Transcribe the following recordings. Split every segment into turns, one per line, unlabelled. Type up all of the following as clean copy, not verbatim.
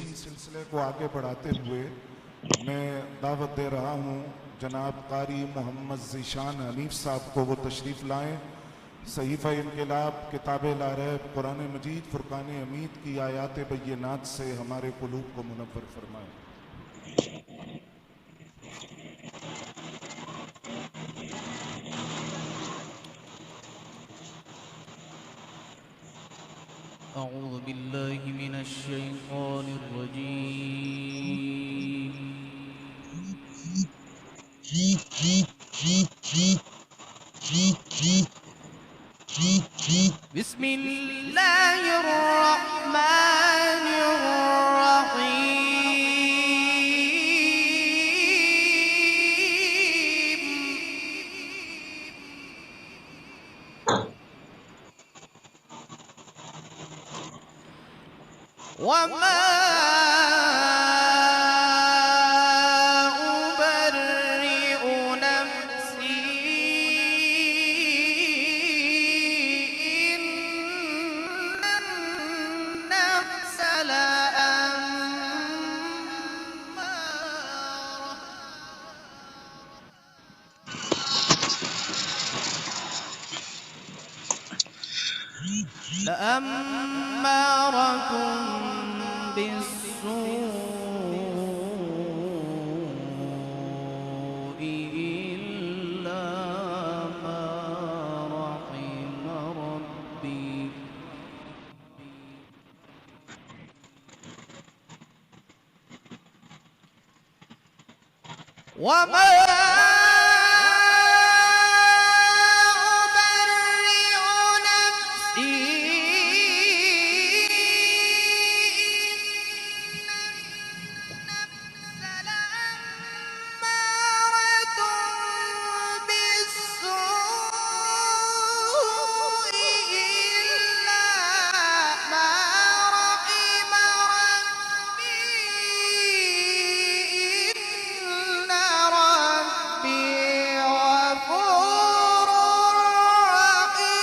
इसी सिलसिले को आगे बढ़ाते हुए मैं दावत दे रहा हूँ जनाब कारी मोहम्मद ज़ीशान हनीफ साहब को, वो तशरीफ़ लाएँ। सहीफ़ा इनक़िलाब किताब लारैब कुरान मजीद फ़ुरक़ान हमीद की आयात बय्यनात से हमारे क़ुलूब को मुनव्वर फरमाएँ।
أعوذ بالله من الشيطان الرجيم. بسم الله الرحمن الرحيم. وما أبرئ نفسي إن النفس لأمارة بالسوء إلا ما رحم ربي. وما أبرئ نفسي إن النفس لأمارة بالسوء إلا ما رحم ربي. إن ربي غفور رحيم.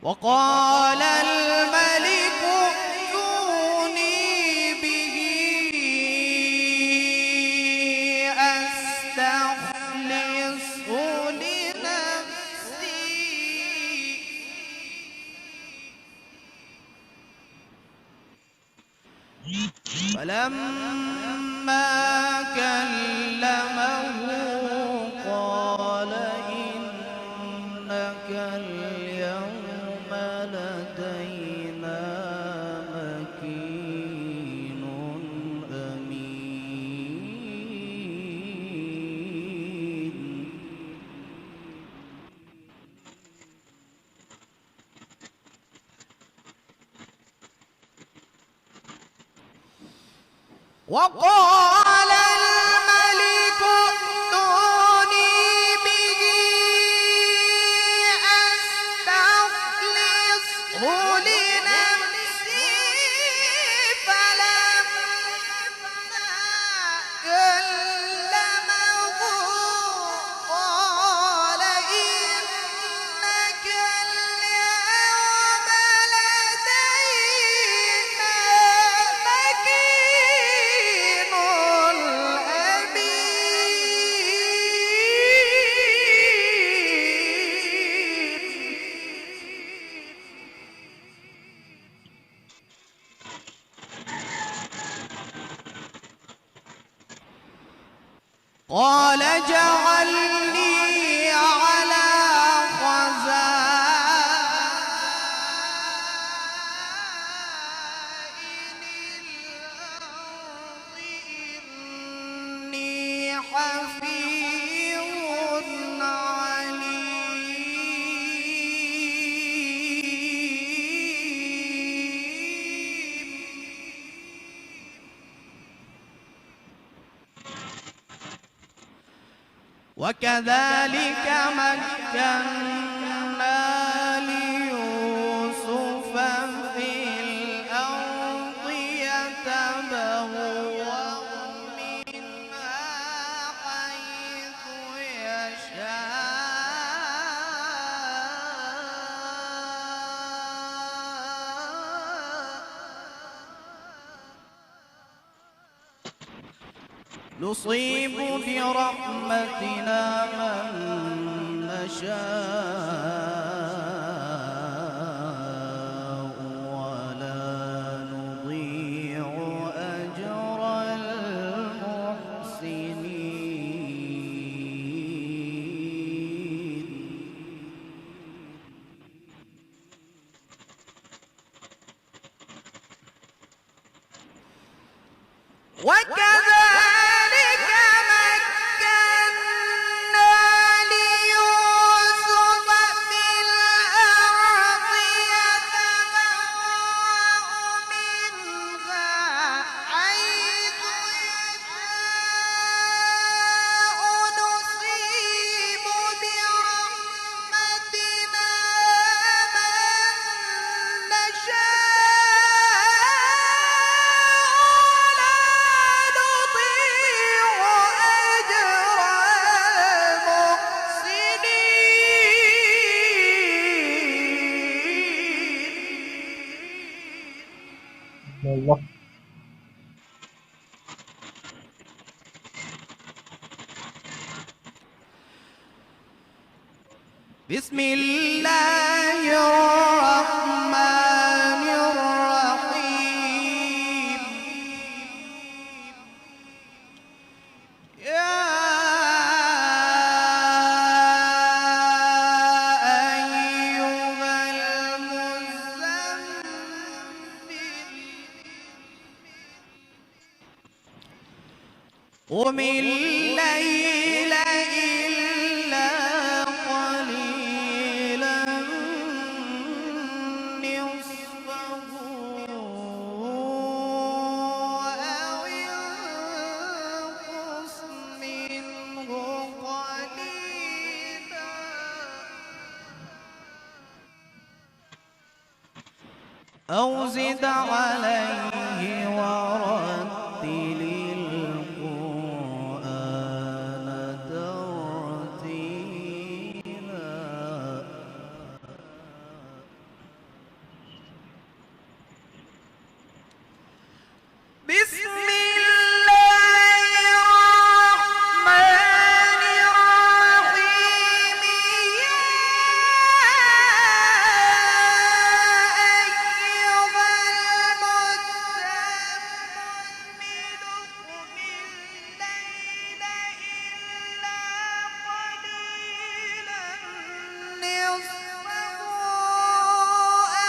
وقال الملك ائتوني به أستخلصه لنفسي. فلما كلمه قال إنك اليوم لدينا مكين أمين. وقال الملك ائتوني به أستخلصه لنفسي. فلما كلمه قال إنك اليوم لدينا مكين أمين. قال اجعلني على خزائن الأرض إني حفيظ عليم. وكذلك مكنا ليوسف في الأرض يتبوأ من نصيب برحمتنا من نشاء ولا نضيع أجر المحسنين. وكذلك مكنا ليوسف في الأرض يتبوأ منها حيث يشاء نصيب برحمتنا من
الله.
بسم الله الرحمن الرحيم. يا أيها المزمل قم الليل إلا قليلا نصفه أو انقص منه قليلا أو زد عليه ورتل القرآن ترتيلا. بسم الله الرحمن الرحيم. يا أيها المزمل قم الليل إلا قليلا نصفه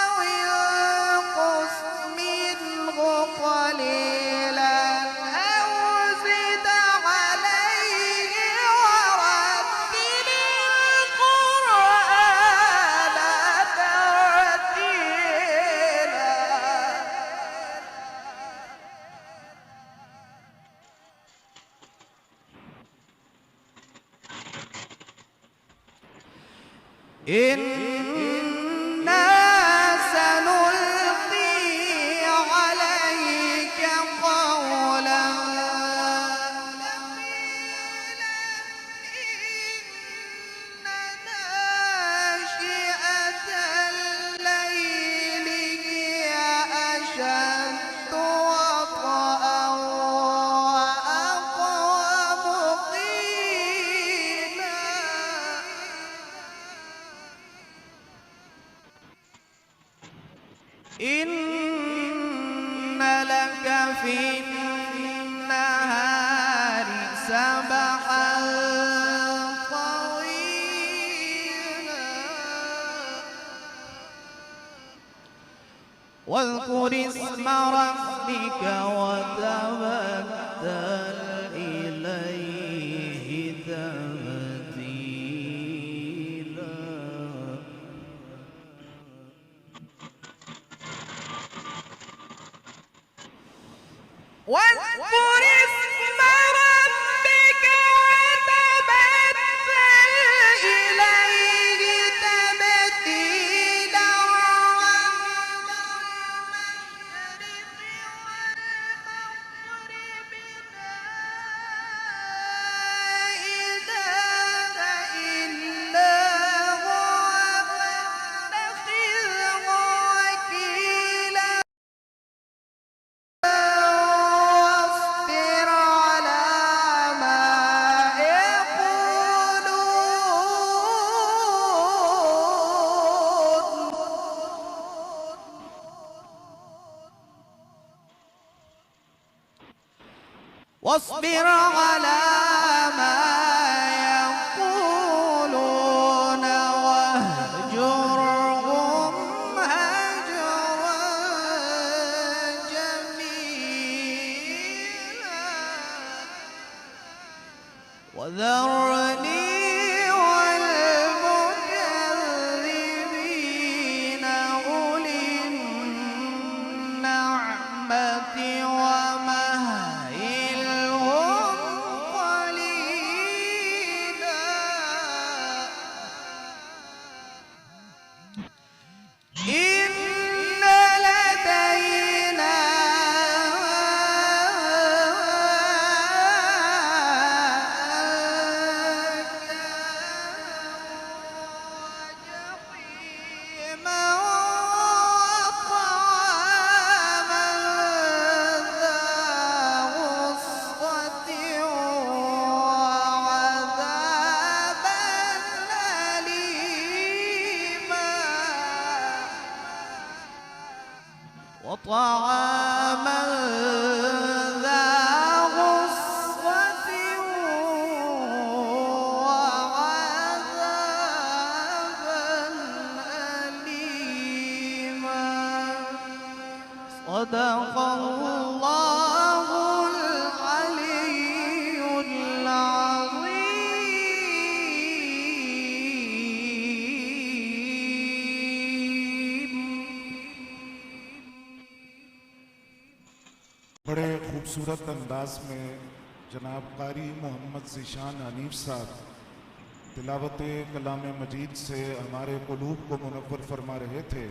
أو انقص منه قليلا أو زد عليه ورتل القرآن ترتيلا. إنا سنلقي عليك قولا ثقيلا. إن ناشئة الليل هي أشد وطئا وأقوم قيلا. إن لك في النهار سبحا طويلا واذكر اسم ربك وتبتل إليه تبتيلا. واذكر اسم ربك وتبتل إليه تبتيلا. رب المشرق والمغرب لا إله إلا هو فاتخذه وكيلا واصبر واصبر على ما يقولون واهجرهم هجرا جميلا وذرني والمكذبين أولي النعمة ومهلهم قليلا إن لدينا جحيما وطعاما ذا غصة وعذابا أليما وطعاما ذا غصة وعذابا أليما صدق الله العلي العظيم.
बड़े खूबसूरत अंदाज में जनाब कारी मोहम्मद ज़ीशान हनीफ साहब तिलावत कलाम मजीद से हमारे क़ुलूब को मुनव्वर फरमा रहे थे।